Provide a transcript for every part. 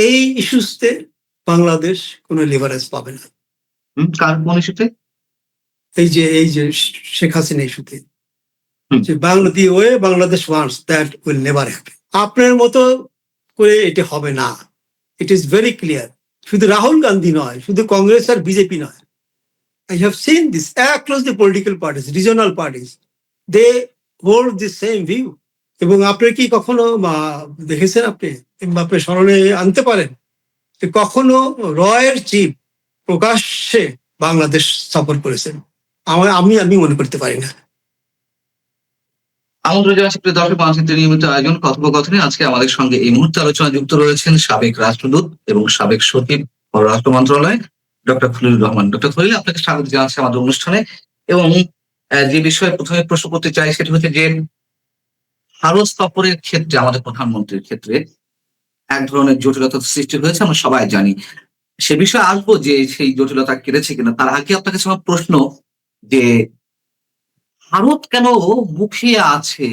এই ইস্যুতে বাংলাদেশ কোনো লিভারেজ পাবে না। কার কোন ইস্যুতে? এই যে শেখ হাসিনা ইস্যুতে, যে Bangladesh wants that will never happen. আপনার মতো করে এটা হবে না, ইট ইজ ভেরি ক্লিয়ার। শুধু রাহুল গান্ধী নয়, শুধু কংগ্রেস আর বিজেপি নয়, I have seen this across the political parties, regional parties. They hold the same view. এবং আপনি কি কখনো দেখেছেন, আপনি স্মরণে আনতে পারেন যে কখনো রয়ের চিফ প্রকাশ্যে বাংলাদেশ সফর করেছেন? আমি মনে করতে পারি না। আমন্ত্রণ জানাচ্ছি প্রিয় দর্শক, বাংলাদেশের নিয়মিত আয়োজন কথোপকথনে। আজকে আমাদের সঙ্গে এই মুহূর্তে আলোচনা যুক্ত রয়েছেন সাবেক রাষ্ট্রদূত এবং সাবেক সচিব পররাষ্ট্র মন্ত্রণালয় ডক্টর খলিলুর রহমান। ডক্টর খলিল, আপনাকে স্বাগত জানাচ্ছি আমাদের অনুষ্ঠানে। এবং যে বিষয়ে প্রথমে প্রশ্ন করতে চাই সেটি হচ্ছে যে ভারত সফরের ক্ষেত্রে আমাদের প্রধানমন্ত্রীর ক্ষেত্রে এক ধরনের জটিলতা সৃষ্টি হয়েছে, আমরা সবাই জানি। সে বিষয়ে আসবো যে সেই জটিলতা কেটেছে কিনা। তার আগে আপনার কাছে আমার প্রশ্ন যে ভারত কেন মুখিয়ে আছে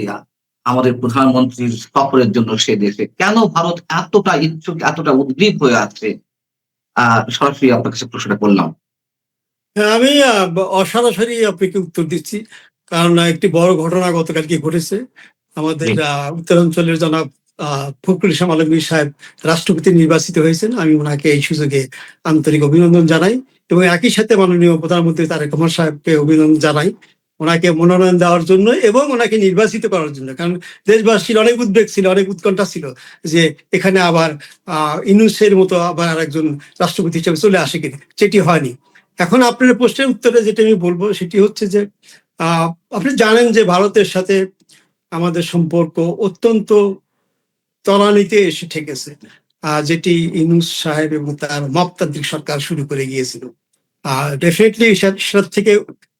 আমাদের প্রধানমন্ত্রীর সফরের জন্য সে দেশে? কেন ভারত এতটা ইচ্ছুক, এতটা উদ্গ্রীব হয়ে আছে? সরাসরি আপনার কাছে প্রশ্নটা করলাম। আমি অসরাসরি আপনাকে উত্তর দিচ্ছি, কারণ একটি বড় ঘটনা গতকালকে ঘটেছে। আমাদের উত্তরাঞ্চলের জনাব ফখরুল ইসলাম আলমগীর সাহেব রাষ্ট্রপতি নির্বাচিত হয়েছেন। আমি ওনাকে এই সুযোগে আন্তরিক অভিনন্দন জানাই এবং একই সাথে মাননীয় প্রধানমন্ত্রী তারেক রহমান সাহেবকে অভিনন্দন জানাই ওনাকে মনোনয়ন দেওয়ার জন্য এবং ওনাকে নির্বাচিত করার জন্য। কারণ দেশবাসীর অনেক উদ্বেগ ছিল, অনেক উৎকণ্ঠা ছিল যে এখানে আবার ইউনূসের মতো আবার আরেকজন রাষ্ট্রপতি হিসেবে চলে আসে কিনা। সেটি হয়নি। এখন আপনার প্রশ্নের উত্তরে যেটা আমি বলবো সেটি হচ্ছে যে আপনি জানেন যে ভারতের সাথে আমাদের সম্পর্ক অত্যন্ত তলানিতে এসে ঠেকেছে, যেটি ইউনূস সাহেব এবং তার মপতান্ত্রিক সরকার শুরু করে গিয়েছিল। ডেফিনেটলি সেটা থেকে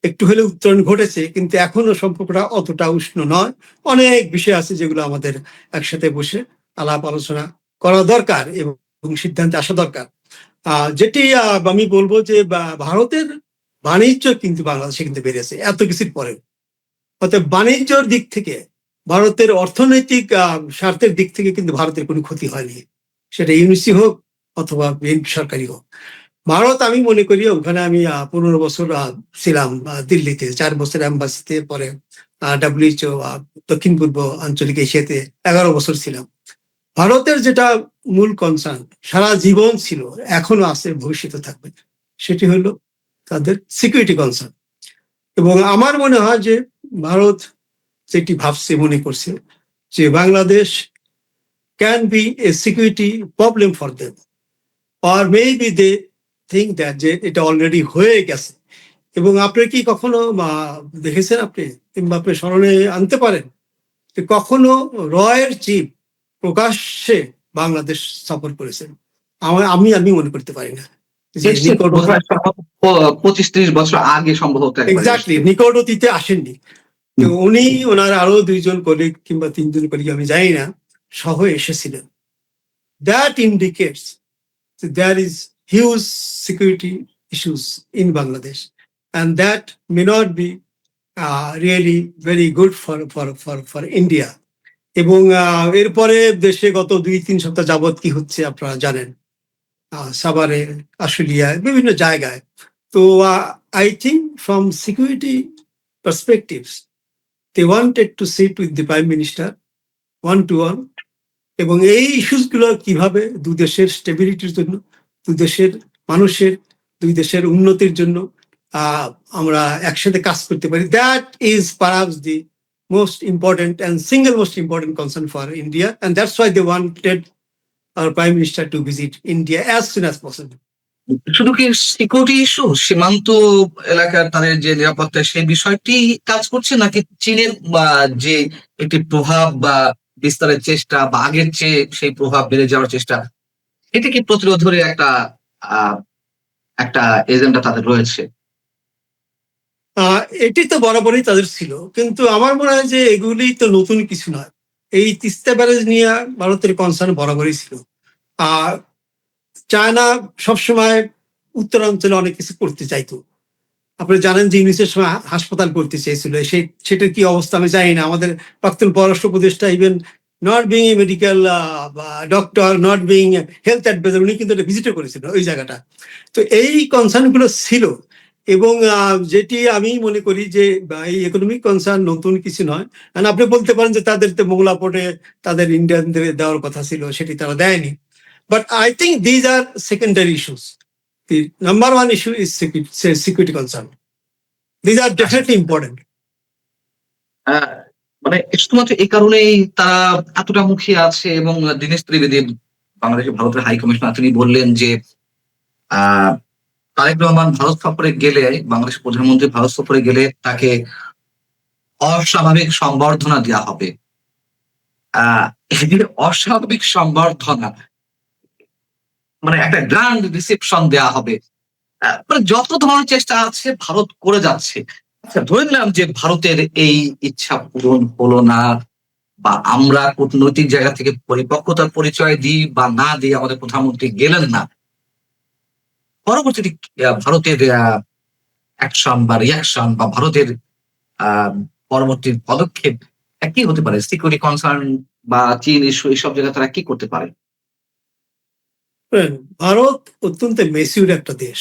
একটু হলেও উত্তরণ ঘটেছে, কিন্তু এখনো সম্পর্কটা অতটা উষ্ণ নয়। অনেক বিষয় আছে যেগুলো আমাদের একসাথে বসে আলাপ আলোচনা করা দরকার এবং সিদ্ধান্তে আসা দরকার। যেটি আমি বলবো যে ভারতের বাণিজ্য কিন্তু বাংলাদেশে কিন্তু বেড়েছে এত কিছুর পরে। অর্থাৎ বাণিজ্যর দিক থেকে, ভারতের অর্থনৈতিক স্বার্থের দিক থেকে কিন্তু ভারতের কোনো ক্ষতি হয়নি, সেটা ইউনিসি হোক অথবা বিএনপি সরকারি হোক। ভারত, আমি মনে করি, ওখানে আমি 15 বছর ছিলাম দিল্লিতে, 4 বছর এম্বাসিতে, পরে WHO দক্ষিণ পূর্ব আঞ্চলিক এশিয়াতে 11 বছর ছিলাম। ভারতের যেটা মূল কনসার্ন সারা জীবন ছিল, এখনো আছে, ভবিষ্যতে থাকবে, সেটি হলো তাদের সিকিউরিটি কনসার্ন। এবং আমার মনে হয় যে ভারত যেটি ভাবছে, মনে করছে যে Bangladesh can be a security problem for them, or maybe they think that যে এটা অলরেডি হয়ে গেছে। এবং আপনি কি কখনো দেখেছেন, আপনি কিংবা আপনি স্মরণে আনতে পারেন যে কখনো রয়ের চিফ প্রকাশ্যে বাংলাদেশ সফর করেছেন? আমি মনে করতে পারি না। 25-30 বছর আগে সম্ভবত এক্স্যাক্টলি নিকট অতীতে আসেননি। উনি ওনার আরো 2জন কলিগ কিংবা 3জন কলিগ, আমি জানি না, সহ এসেছিলেন। That indicates there is huge security issues in Bangladesh, and that may not be really very good for India. এবং এরপরে দেশে গত 2-3 সপ্তাহ যাবৎ কি হচ্ছে আপনারা জানেন, সাভারে, আশুলিয়ায়, বিভিন্ন জায়গায়। তো I think from security perspectives they wanted to sit with the Prime Minister one to one, এবং এই ইস্যুস গুলো কিভাবে দুই দেশের স্টেবিলিটির জন্য, দুই দেশের মানুষের, দুই দেশের উন্নতির জন্য আমরা একসাথে কাজ করতে পারি, that is perhaps the most important and single most important concern for India, and that's why they wanted our Prime Minister to visit India as soon as possible. শুধু কি সিকিউরিটি ইস্যু, সীমান্ত এলাকার তাদের যে নিরাপত্তা, সেই বিষয়টি কাজ করছে, নাকি চীনের যে একটি প্রভাব বা বিস্তারের চেষ্টা বা আগের চেয়ে সেই প্রভাব বেড়ে যাওয়ার চেষ্টা, এটা কি প্রতিরোধের একটা এজেন্ডা তাদের রয়েছে? এটি তো বরাবরই তাদের ছিল, কিন্তু আমার মনে হয় যে এগুলি তো নতুন কিছু নয়। এই তিস্তা ব্যারেজ নিয়ে ভারতের কনসার্ন বরাবরই ছিল। চায়না সবসময় উত্তরাঞ্চলে অনেক কিছু করতে চাইতো। আপনি জানেন যে ইউনিসের সময় হাসপাতাল করতে চেয়েছিল, সেটার কি অবস্থা আমি জানি না। আমাদের প্রাক্তন পররাষ্ট্র উপদেষ্টা even not being a medical doctor, not being health adviser, উনি কিন্তু ভিজিটও করেছিলেন ওই জায়গাটা। তো এই কনসার্নগুলো ছিল, এবং যেটি আমি মনে করি যে এই ইকোনমিক কনসার্ন নতুন কিছু নয়। আপনি বলতে পারেন যে তাদের তো মোংলা পোর্টে তাদের ইন্ডিয়ানদের দেওয়ার কথা ছিল, সেটি তারা দেয়নি। But I think these are secondary issues. The number one is to is security concern. These are definitely important. মানে শুধুমাত্র এই কারণেই তারা এতটা মুখিয়ে আছে। এবং দীনেশ ত্রিবেদী, বাংলাদেশের ভারতের হাই কমিশনার, তিনি বললেন যে আহ তারেক রহমান ভারত সফরে গেলে, বাংলাদেশের প্রধানমন্ত্রী ভারত সফরে গেলে তাকে অস্বাভাবিক সংবর্ধনা দেওয়া হবে। এই যে অস্বাভাবিক সংবর্ধনা, মানে একটা গ্র্যান্ড রিসেপশন দেওয়া হবে, মানে যত ধরনের চেষ্টা আছে ভারত করে যাচ্ছে। আচ্ছা, ধরে নিলাম যে ভারতের এই ইচ্ছা পূরণ হলো না, বা আমরা কূটনৈতিক জায়গা থেকে পরিপক্কতার পরিচয় দিই বা না দিই, আমাদের প্রধানমন্ত্রী গেলেন না, পরবর্তীতে ভারতের অ্যাকশন বা রিয়াকশন বা ভারতের পরবর্তী পদক্ষেপ কি হতে পারে? সিকিউরিটি কনসার্ন বা চীন ইস্যু, এইসব জায়গায় তারা কি করতে পারে? ভারত অত্যন্ত মেসিউর একটা দেশ,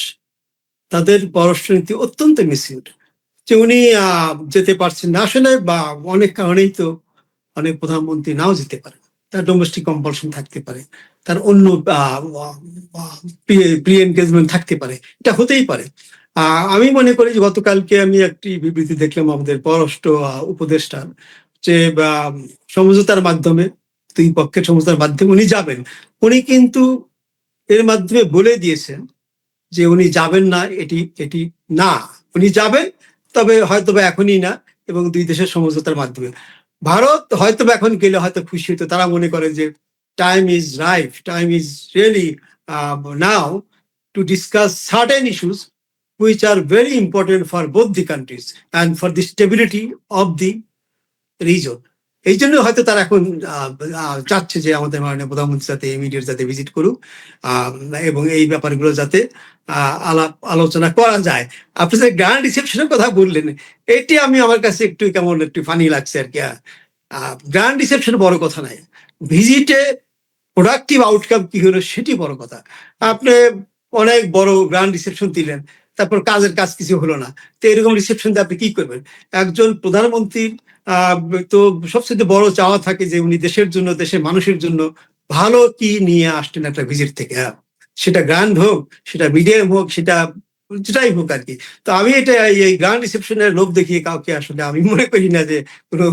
তাদের পররাষ্ট্রনীতি অত্যন্ত মেসিউর। যে উনি যেতে পারছেন না আসলে, বা অনেক কারণেই তো অনেক প্রধানমন্ত্রী নাও যেতে পারে, তার ডোমেস্টিক কম্পালশন থাকতে পারে, তার অন্য প্রি এনগেজমেন্ট থাকতে পারে, এটা হতেই পারে। আমি মনে করি যে গতকালকে আমি একটি বিবৃতি দেখলাম আমাদের পররাষ্ট্র উপদেষ্টার, যে সমঝোতার মাধ্যমে, দুই পক্ষের সমঝোতার মাধ্যমে উনি যাবেন। উনি কিন্তু এর মাধ্যমে বলে দিয়েছেন যে উনি যাবেন না, এটি না, উনি যাবেন, তবে হয়তোবা এখনই না, এবং দুই দেশের সমঝোতার মাধ্যমে। ভারত হয়তোবা এখন গেলে হয়তো খুশি হতো, তারা মনে করে যে time is right, time is really now to discuss certain issues which are very important for both the countries and for the stability of the region. এই জন্য হয়তো তারা এখন চাচ্ছে যে আমাদের মাননীয় প্রধানমন্ত্রী যাতে ইমিডিয়েট যাতে ভিজিট করুক, এবং এই ব্যাপারগুলো যাতে আলাপ আলোচনা করা যায়। আপনি যে গ্র্যান্ড রিসেপশনের কথা বললেন, এটি আমার কাছে একটু কেমন একটু ফানি লাগছে আর কি। গ্র্যান্ড রিসেপশন বড় কথা নাই, ভিজিটে প্রোডাক্টিভ আউটকাম কি হলো সেটি বড় কথা। আপনি অনেক বড় গ্র্যান্ড রিসেপশন দিলেন, তারপর কাজের কাজ কিছু হলো না, তো এরকম রিসেপশন দিয়ে আপনি কি করবেন? একজন প্রধানমন্ত্রীর তো সবচেয়ে বড় চাওয়া থাকে যে উনি দেশের জন্য, দেশের মানুষের জন্য ভালো কি নিয়ে আসছেন একটা ভিজিট থেকে। সেটা গ্র্যান্ড হোক, সেটা মিডিয়াম হোক, সেটা যেটাই হোক আর কি। তো আমি এটা এই গ্র্যান্ড রিসেপশনের লোভ দেখিয়ে কাউকে আসলে আমি মনে করি না যে কোনো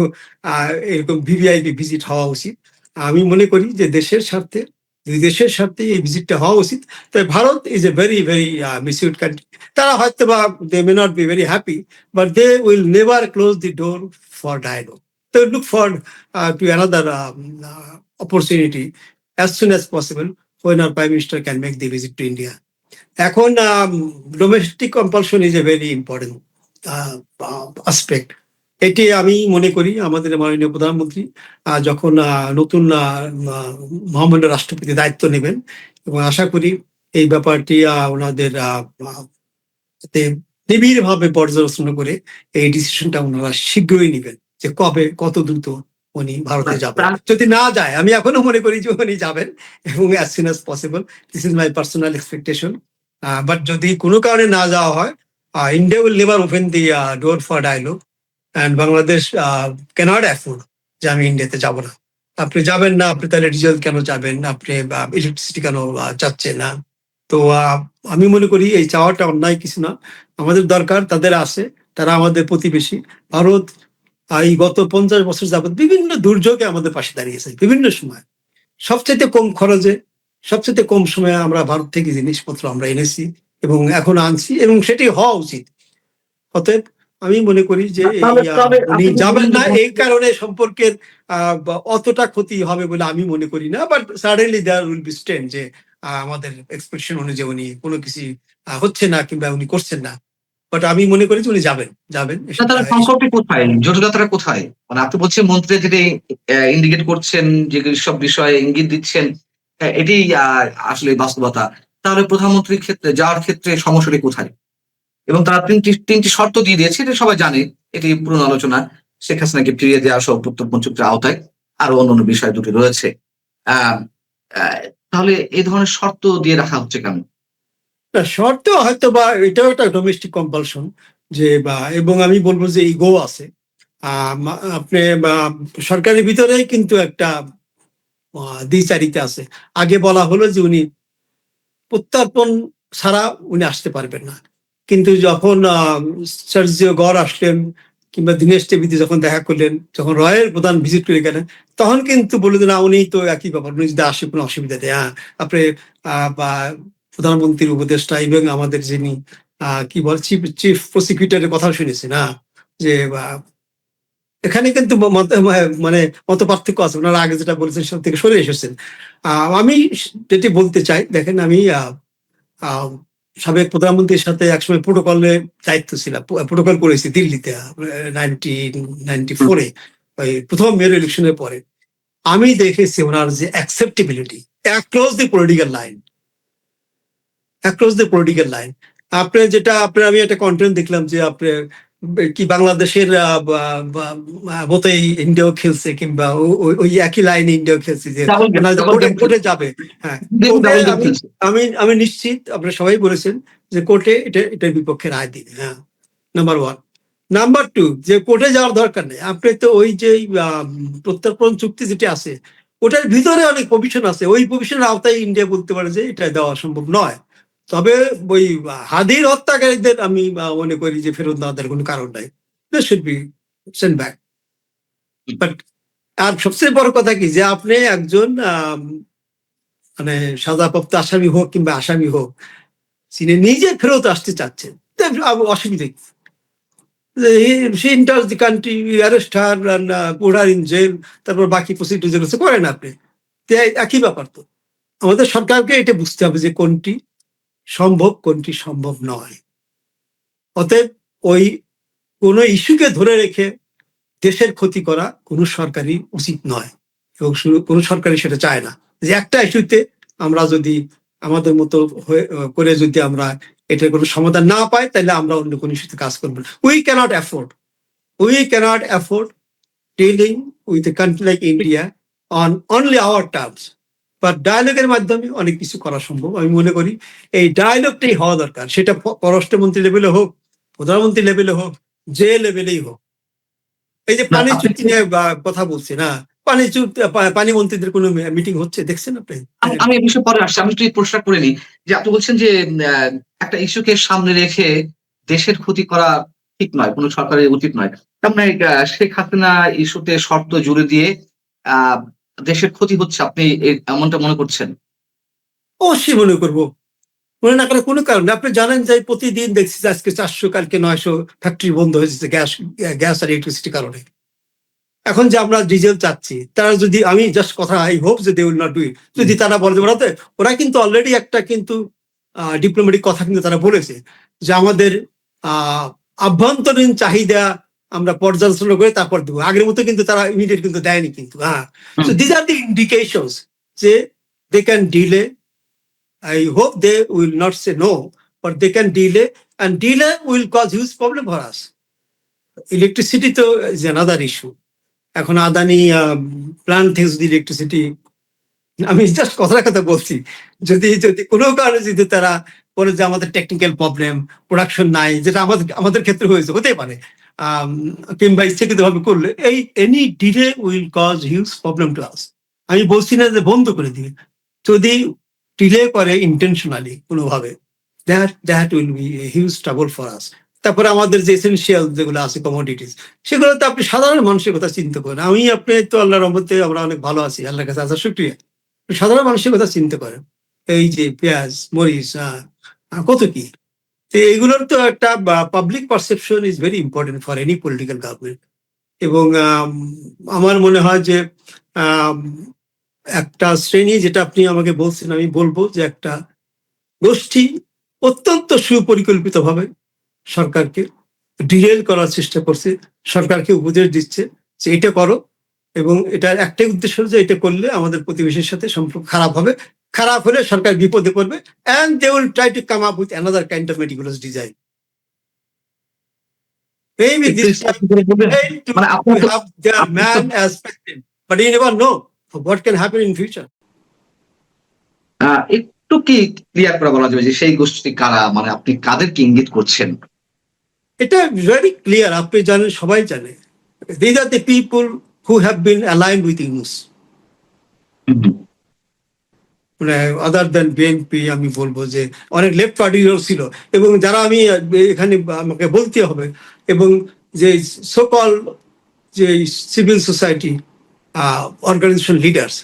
এরকম ভিভিআইপি ভিজিট হওয়া উচিত। আমি মনে করি যে দেশের স্বার্থে, দুই দেশের স্বার্থে এই ভিজিটটা হওয়া উচিত। তবে Bharat is a very very misused country. তারা হয়তো বা they may not be very happy, but they will never close the door for dialogue. They look for to another opportunity as soon as possible when our Prime Minister can make the visit to India. এখন domestic compulsion is a very important aspect. এটি আমি মনে করি আমাদের মাননীয় প্রধানমন্ত্রী যখন নতুন মহামান্য রাষ্ট্রপতি দায়িত্ব নেবেন, এবং আশা করি এই ব্যাপারটি ওনাদের নিবিড় ভাবে পর্যালোচনা করে এই ডিসিশনটা ওনারা শীঘ্রই নেবেন যে কবে, কত দ্রুত উনি ভারতে যাবেন। যদি না যায়, আমি এখনো মনে করি যে উনি যাবেন, এবং as soon as possible. This is my personal expectation. But যদি কোনো কারণে না যাওয়া হয়, India will never open the door for dialogue, and Bangladesh cannot afford যে আমি ইন্ডিয়াতে যাব না। আপনি যাবেন না, আপনি তাহলে ডিজেল কেন যাবেন, আপনি ইলেকট্রিসিটি কেন চাচ্ছেন না? তো আমি মনে করি এই চাওয়াটা অন্যায় কিছু না, আমাদের দরকার তাদের আছে, তারা আমাদের প্রতিবেশী। ভারত এই গত 50 বছর যাবৎ বিভিন্ন দুর্যোগে আমাদের পাশে দাঁড়িয়েছে, বিভিন্ন সময় সবচেয়ে কম খরচে, সবচেয়ে কম সময়ে আমরা ভারত থেকে জিনিসপত্র আমরা এনেছি এবং এখন আনছি, এবং সেটি হওয়া উচিত। অতএব আমি মনে করি যে উনি যাবেন না এই কারণে সম্পর্কের অতটা ক্ষতি হবে বলে আমি মনে করি না। But suddenly there will be strain যে আমাদের এক্সপেকটেশন অনুযায়ী উনি কোনো কিছু হচ্ছে না কিংবা উনি করছেন না। বাট আমি মনে করি যে উনি যাবেন। তাহলে সংকটটি কোথায়, জটিলতাটা কোথায়? মানে আপনি বলছেন মন্ত্রী যেটি ইন্ডিকেট করছেন, যে সব বিষয়ে ইঙ্গিত দিচ্ছেন, এটি আসলে বাস্তবতা। তাহলে প্রধানমন্ত্রীর ক্ষেত্রে যাওয়ার ক্ষেত্রে সমস্যাটি কোথায়? এবং তারা তিনটি শর্ত দিয়ে দিয়েছে, এটা সবাই জানে, এটি পুরনো আলোচনা। শেখ হাসিনাকে ফিরিয়ে দেওয়া সহ প্রত্যর্পণ চুক্তির আওতায়, আরো অন্যান্য বিষয় দুটি রয়েছে। আহ, আহ, তাহলে এই ধরনের শর্ত দিয়ে রাখা হচ্ছে কেন? না, শর্ত হয়তো বা এটাও একটা ডোমেস্টিক কম্পালশন, যে বা এবং আমি বলবো যে ইগো আছে। আপনি বা সরকারের ভিতরেই কিন্তু একটা দ্বিচারিতা আছে। আগে বলা হলো যে উনি প্রত্যর্পণ ছাড়া উনি আসতে পারবেন না, কিন্তু যখন সার্জিও গড় আসলেন কিংবা দীনেশ টিভিতে যখন দেখা করলেন, যখন রয়ের প্রধান ভিজিট করে গেলেন, তখন কিন্তু বলে দিন উনি তো একই ব্যাপার, উনি যদি আসে কোনো অসুবিধা নেই। হ্যাঁ, আপনি বা প্রধানমন্ত্রীর উপদেষ্টা এবং আমাদের যিনি কি বল চিফ চিফ প্রসিকিউটরের কথা শুনেছেন, যে এখানে কিন্তু মানে মত পার্থক্য আছে। ওনারা আগে যেটা বলেছেন সেটা থেকে সরে এসেছেন। আমি যেটি বলতে চাই, দেখেন আমি আহ, সাবেক প্রধানমন্ত্রীর সাথে একসময় প্রোটোকলে দায়িত্ব ছিলাম, প্রোটোকল করেছি দিল্লিতে 1994-এ, ওই প্রথম মেয়র ইলেকশনের পরে। আমি দেখেছি ওনার যে acceptability across the political line, across the political line. আপনার যেটা আপনার আমি একটা কন্টেন্ট দেখলাম যে আপনি কি বাংলাদেশের মতোই ইন্ডিয়াও খেলছে, কিংবা ওই একই লাইনে ইন্ডিয়াও খেলছে, যে ডাবল গেম, ডাবল কোর্টে গেম কোর্টে যাবে। হ্যাঁ, দেখুন, কোর্টে ডাবল গেম আমি খেলছে। আমি আমি নিশ্চিত আপনারা সবাই বলেছেন যে কোর্টে এটার বিপক্ষে রায় দিবে। হ্যাঁ, নাম্বার ওয়ান। নাম্বার টু, যে কোর্টে যাওয়ার দরকার নেই। আপনি তো ওই যে প্রত্যর্পণ চুক্তি যেটা আছে, ওটার ভিতরে অনেক প্রভিশন আছে, ওই প্রভিশনের আওতায় ইন্ডিয়া বলতে পারে যে এটা দেওয়া সম্ভব নয়। তবে ওই হাদির হত্যাকারীদের আমি মনে করি যে ফেরত না দেওয়ার কোনো কারণ নাই, they should be send back. But আর সবচেয়ে বড় কথা কি, যে আপনি একজন মানে সাজাপ্রাপ্ত আসামি হোক কিংবা আসামি হোক, তিনি নিজে ফেরত আসতে চাচ্ছেন, অসুবিধা কি? She enters the country, you arrest her and put her in jail, তারপর বাকি প্রসিডিউর যেগুলো আছে করেন আপনি। একই ব্যাপার তো। আমাদের সরকারকে এটা বুঝতে হবে যে কোনটি সম্ভব, কোনটি সম্ভব নয়। অতএব ওই কোনো ইস্যুকে ধরে রেখে দেশের ক্ষতি করা কোনো সরকারই উচিত নয়, এবং কোনো সরকারই সেটা চায় না। যে একটা ইস্যুতে আমরা যদি আমাদের মতো করে যদি আমরা এটার কোনো সমাধান না পাই, তাহলে আমরা অন্য কোনো ইস্যুতে কাজ করবো না। We can't afford dealing with a country like India on only our terms. বা ডায়ালগের মাধ্যমে অনেক কিছু করা সম্ভব। আমি মনে করি এই ডায়ালগটাই হওয়া দরকার, সেটা পররাষ্ট্রমন্ত্রী লেভেলে হোক, প্রধানমন্ত্রী লেভেলে হোক, যে লেভেলেই হোক। এই যে না, পানি আপনি চুক্তি নিয়ে কথা বলছি না, পানি চুক্তি পানি মন্ত্রীদের কোনো মিটিং হচ্ছে দেখছেন আপনি? আমি এই বিষয়ে পরে আসছি, আমি একটু এই প্রশ্নটা করে নিই। যে আপনি বলছেন যে একটা ইস্যুকে সামনে রেখে দেশের ক্ষতি করা ঠিক নয়, কোনো সরকারের উচিত নয়। তার মানে শেখ হাসিনা ইস্যুতে শর্ত জুড়ে দিয়ে আহ দেশের ক্ষতি হচ্ছে, আপনি এমনটা মনে করছেন? অবশ্যই মনে করবো। মনে না করার কোনো কারণ নেই। আপনি জানেন যে প্রতিদিন দেখছি যে আজকে 400, কালকে 900 ফ্যাক্টরি বন্ধ হয়েছে গ্যাস আর ইলেকট্রিসিটির কারণে। এখন যে আমরা ডিজেল চাচ্ছি, তারা যদি, আমি জাস্ট কথা, আই হোপ যে they will not do it. যদি তারা বলে, ওরা কিন্তু অলরেডি একটা কিন্তু ডিপ্লোম্যাটিক কথা কিন্তু তারা বলেছে, যে আমাদের আভ্যন্তরীণ চাহিদা আমরা পর্যালোচনা করে তারপর দেবো। আগের মতো কিন্তু তারা ইমিডিয়েট কিন্তু দেয়নি কিন্তু। So this are the indications যে they can delay. I hope they will not say no, but they can delay, and delay will cause huge problem for us. Electricity তো is another issue. এখন Adani plan থেকে যদি electricity, আমি just কথা বলছি, যদি যদি কোনো কারণে যদি তারা বলে যে আমাদের টেকনিক্যাল প্রবলেম, প্রোডাকশন নাই, যেটা আমাদের ক্ষেত্রে হয়েছে, হতে পারে, কিংবা ইচ্ছাকৃত ভাবে করলে, এই any delay will cause huge problem to us. আমি বলছি না যে বন্ধ করে দিবে, যদি ডিলে করে ইন্টেনশনালি কোনোভাবে, that will be huge trouble for us. তারপরে আমাদের যে এসেনশিয়াল যেগুলো আছে কমোডিটিস, সেগুলো তো আপনি সাধারণ মানুষের কথা চিন্তা করেন। আপনি তো আল্লাহর রহমতে আমরা অনেক ভালো আছি, আল্লাহর কাছে আসার শুকরিয়া। সাধারণ মানুষের কথা চিন্তা করেন, এই যে পেঁয়াজ, মরিচ, কত কি। তো এগুলোর তো একটা public perception is very important for any political government. এবং আমার মনে হয় যে একটা শ্রেণী, যেটা আপনি আমাকে বলছেন, আমি বলবো যে একটা গোষ্ঠী অত্যন্ত সুপরিকল্পিতভাবে সরকারকে ডিরেল করার চেষ্টা করছে, সরকারকে উপদেশ দিচ্ছে যে এটা করো, এবং এটার একটাই উদ্দেশ্য যে এটা করলে আমাদের প্রতিবেশীর সাথে সম্পর্ক খারাপ হবে, খারাপ হলে সরকার বিপদে পড়বে, and they will try to come up with another kind of meticulous design. Maybe একটু this স্পষ্ট time করে বলবেন? they to মানে আপনার তো have their আপনি তো man as president. but you never know what can happen in future. একটু কি ক্লিয়ার করে বলা যাবে যে সেই গোষ্ঠী কারা, মানে আপনি কাদেরকে ইঙ্গিত করছেন? এটা very clear, আপনি জানেন, সবাই জানে। These are the people who have been aligned with Yunus. হুম, হুম। মানে আদার দেন বিএনপি, আমি বলবো যে অনেক লেফট পার্টিও ছিল, এবং যারা আমি এখানে আমাকে বলতে হবে, এবং যে সকল যে civil society organization leaders,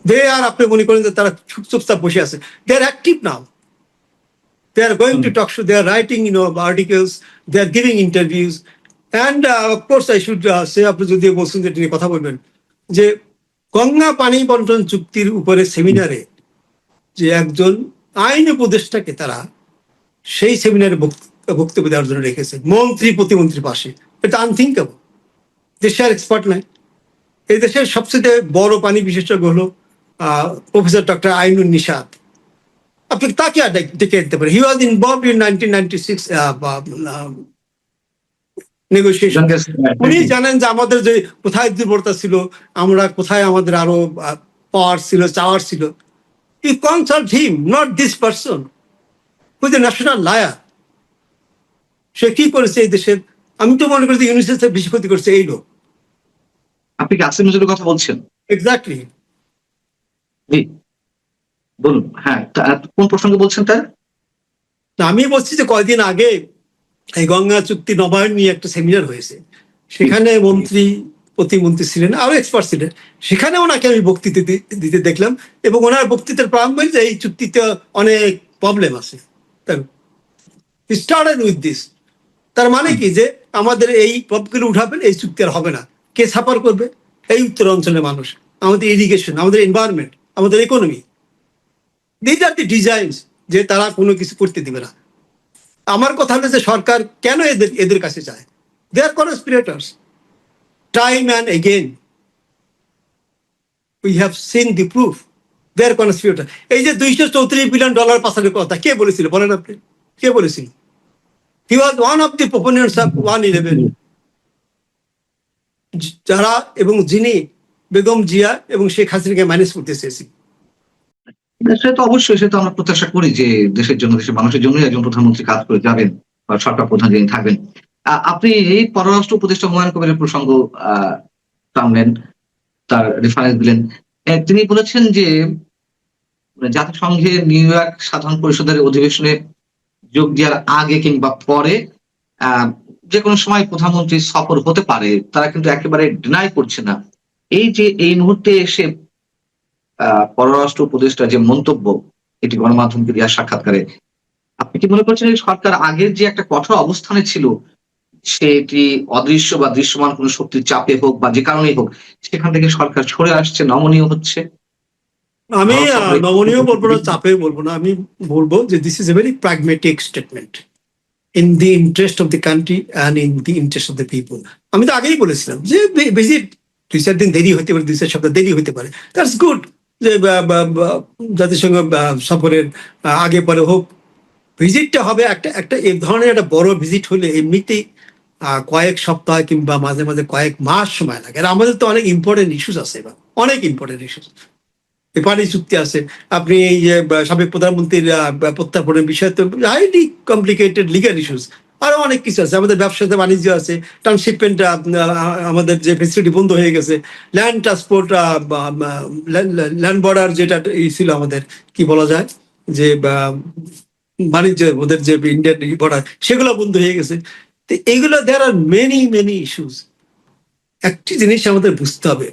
they are, আপনি মনে করেন যে তারা চুপচাপ বসে আছে, they are active now, they are going to talk show, they are writing articles, they are giving interviews, and of course I should say, আপনি যদি বলছেন যে তিনি কথা বলবেন, যে গঙ্গা পানি বন্টন চুক্তির উপরে সেমিনারে যে একজন আইন উপদেষ্টাকে তারা সেই সেমিনারে বক্তব্য দেওয়ার জন্য রেখেছে, মন্ত্রী প্রতিমন্ত্রীর পাশে। এটা আনথিঙ্কেবল। দেশে আর এক্সপার্ট নাই। এই দেশের সবচেয়ে বড় পানি বিশেষজ্ঞ হলো প্রফেসর ডক্টর আইনুন নিশাত। আপনি তাকে আর ডেকে দিতে পারেন। হি ওয়াজ ইনভলভড ইন 1996 নেগোসিয়েশন। উনি জানেন যে আমাদের যে কোথায় দুর্বলতা ছিল, আমরা কোথায় আমাদের আরো পাওয়ার ছিল, চাওয়ার ছিল। You consult him, not this person who is a national liar. সে কি করেছে এই দেশের? আমি তো মনে করি যে ইউনিসেফের বেশি ক্ষতি করছে এই লোক। আপনি কি আসিফ নজরুলের কথা বলছেন? এক্স্যাক্টলি। জি, বলুন। হ্যাঁ, কোন প্রসঙ্গে বলছেন তার? আমি বলছি যে কয়েকদিন আগে এই গঙ্গা চুক্তি নবায়ন নিয়ে একটা সেমিনার হয়েছে, সেখানে মন্ত্রী প্রতিমন্ত্রী ছিলেন, আরো এক্সপার্ট ছিলেন। সেখানে ওনাকে আমি বক্তৃতা দিতে দেখলাম, এবং ওনার বক্তৃতার প্রারম্ভে যে এই চুক্তিতে অনেক প্রবলেম আছে। Started with this. তার মানে কি, যে আমাদের এই প্রবলেম উঠাবেন, এই চুক্তি আর হবে না। কে সাফার করবে? এই উত্তর অঞ্চলের মানুষ, আমাদের ইরিগেশন, আমাদের এনভায়রনমেন্ট, আমাদের economy. This are the designs, যে তারা কোনো কিছু করতে দিবে না। আমার কথা হলো যে সরকার কেন এদের কাছে চায়? They are conspirators, time and again we have seen the proof, they are conspirator. এই যে $234 বিলিয়ন পাচারের কথা কে বলেছিল বলেন আপনি? কে বলেছিল? He was one of the proponents of 111, যারা এবং যিনি বেগম জিয়া এবং শেখ হাসিনাকে ম্যানেজ করতে চেয়েছি। সে তো অবশ্যই, সে তো আমরা প্রত্যাশা করি যে দেশের জন্য, দেশের মানুষের জন্যই একজন প্রধানমন্ত্রী কাজ করে যাবেন বা সরকার প্রধান যিনি থাকবেন। আপনি এই পররাষ্ট্র উপদেষ্টা হুমায়ুন কবিরের প্রসঙ্গ টানলেন, তার রেফারেন্স দিলেন। তিনি বলেছেন যে জাতিসংঘের নিউ ইয়র্ক সাধারণ পরিষদের অধিবেশনে যোগ দেওয়ার আগে কিংবা পরে যে কোনো সময় প্রধানমন্ত্রী সফর হতে পারে, তারা কিন্তু একেবারে ডিনাই করছে না। এই যে এই মুহূর্তে এসে পররাষ্ট্র উপদেষ্টা যে মন্তব্য, এটি গণমাধ্যমকে দেওয়া সাক্ষাৎকারে, আপনি কি মনে করছেন এই সরকার আগের যে একটা কঠোর অবস্থানে ছিল, সেটি অদৃশ্য বা দৃশ্যমান কোনো শক্তির চাপে হোক বা যে কারণেই হোক, সেখান থেকে সরকার সরে আসছে, নমনীয় হচ্ছে? আমি নমনীয় বলবো না, চাপে বলবো না, আমি বলবো যে this is a very pragmatic statement in the interest of the country and in the interest of the people. আমি তো আগেই বলেছিলাম যে ভিজিট 2-4 দিন দেরি হতে পারে, 2-4 সপ্তাহ দেরি হতে পারে, দ্যাটস গুড। যে জাতিসংঘ সফরের আগে পরে হোক, ভিজিটটা হবে একটা একটা এই ধরনের একটা বড় ভিজিট হলে এমনিতেই কয়েক সপ্তাহ কিংবা মাঝে মাঝে কয়েক মাস সময় লাগে। আর আমাদের তো অনেক ইম্পর্টেন্ট ইস্যুস আছে, এবার অনেক ইম্পর্টেন্ট ইস্যুস। পানি চুক্তি আছে, আপনি এই যে সাবেক প্রধানমন্ত্রীর প্রত্যার্পণের বিষয় তো হাইলি কমপ্লিকেটেড লিগাল ইস্যুস, আরো অনেক কিছু আছে। আমাদের ব্যবসাতে বাণিজ্য আছে, ট্রান্সশিপমেন্ট, আমাদের যে ফেসিলিটি বন্ধ হয়ে গেছে, ল্যান্ড ট্রান্সপোর্ট, ল্যান্ড বর্ডার যেটা ছিল আমাদের, কি বলা যায়, যে বাণিজ্য ওদের যে ইন্ডিয়ান বর্ডার, সেগুলো বন্ধ হয়ে গেছে। তো এইগুলো দেয়ার আর মেনি মেনি ইস্যুস। একটি জিনিস আমাদের বুঝতে হবে,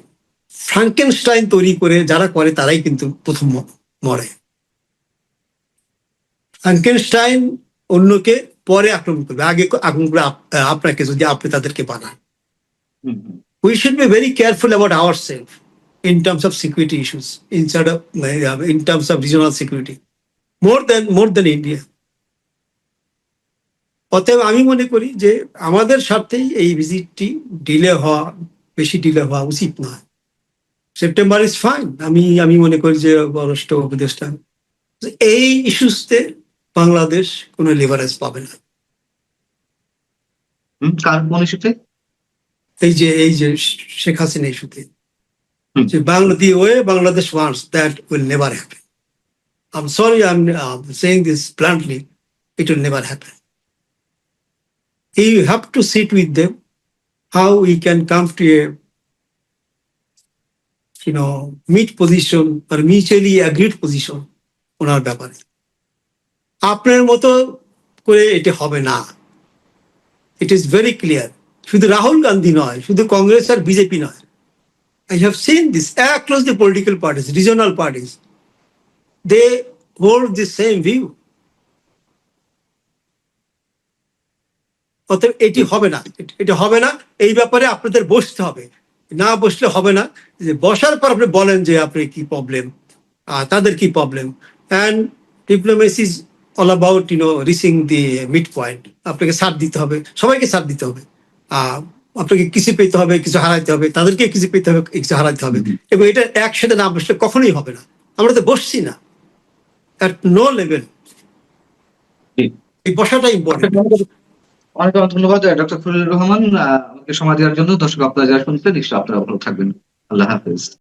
ফ্রাঙ্কেনস্টাইন তৈরি করে যারা করে তারাই কিন্তু প্রথম মরে। ফ্রাঙ্কেনস্টাইন অন্যকে পরে আক্রমণ করবে, আগে আক্রমণ করে আপনাকে, যদি আপনি তাদেরকে বানান। We should be very careful about our self in terms of security issues, in terms of regional security, more than India. অতএব আমি মনে করি যে আমাদের স্বার্থেই এই ভিজিটটি বেশি ডিলে হওয়া উচিত নয়। September is fine. আমি মনে করি যে পররাষ্ট্র উপদেষ্টা এই ইস্যুসতে বাংলাদেশ কোনো লিভারেজ পাবে না। কার কোন ইস্যুতে? এই যে শেখ হাসিনা ইস্যুতে, যে the way Bangladesh wants, that will never happen. I'm sorry, I'm saying this bluntly. It will never happen. You have to sit with them, how we can come to a meet position or mutually agreed position ওনার ব্যাপারে। আপনার মতো করে এটা হবে না, it is very clear. শুধু রাহুল গান্ধী নয়, শুধু কংগ্রেস আর বিজেপি নয়, I have seen this across the political parties, regional parties. They hold the same view. অতএব এটি হবে না, এটা হবে না। এই ব্যাপারে আপনাদের বসতে হবে, না বসলে হবে না। যে বসার পর আপনি বলেন যে আপনি কি প্রবলেম, তাদের কি problem. And diplomacy is all about reaching the mid point. আপনাকে সাথ দিতে হবে, সবাইকে সাথ দিতে হবে। আপনাকে কিছু পেতে হবে, কিছু হারাইতে হবে, তাদেরকে কিছু পেতে হবে, কিছু হারাইতে হবে। এবং এটা একসাথে না বসলে কখনোই হবে না। আমরা তো বসছি না, অ্যাট নো লেভেল। এই বসাটা ইম্পর্টেন্ট। অনেক অনেক ধন্যবাদ ডক্টর খলিলুর রহমান, আমাকে সময় দেওয়ার জন্য। দর্শক, আপনারা যারা শুনছেন, নিশ্চয়ই আপনারা ভালো থাকবেন। আল্লাহ হাফেজ।